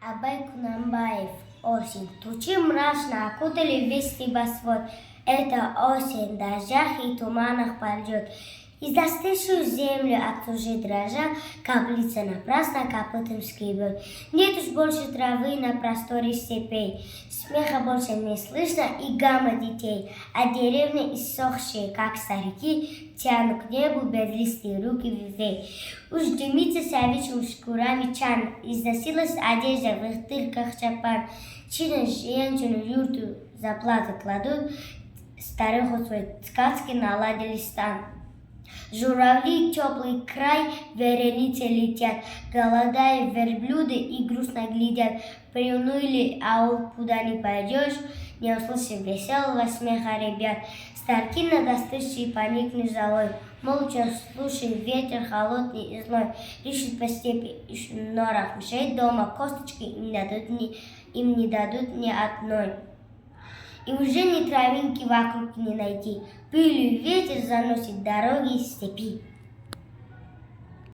Абай Кунамбаев. Осень. Тучи мрачно окутали весь небосвод. Это осень в дождях и туманах пойдет. И застывшую землю от лжи дрожа каплица напрасно копытом скребет. Нет уж больше травы на просторе степей, смеха больше не слышно и гамма детей, а деревни иссохшие, как старики, тянут к небу безлистые руки ветвей. Уж дымится совичьим шкурами чан, износилась одежда в их дырках чапан. Чина женщину юрту заплаты кладут, старуху свой ткацки наладили стан. Журавли в теплый край вереницы летят, голодая верблюды и грустно глядят. Приуныли, аул, куда не пойдешь, не услышав веселого смеха ребят. Старки над остывшей поникнут золой, молча слушая ветер холодный и злой. Ищут по степи, ищут в норах мышей дома, косточки им не дадут ни одной. И уже ни травинки вокруг не найти, пылью ветер заносит дороги из степи.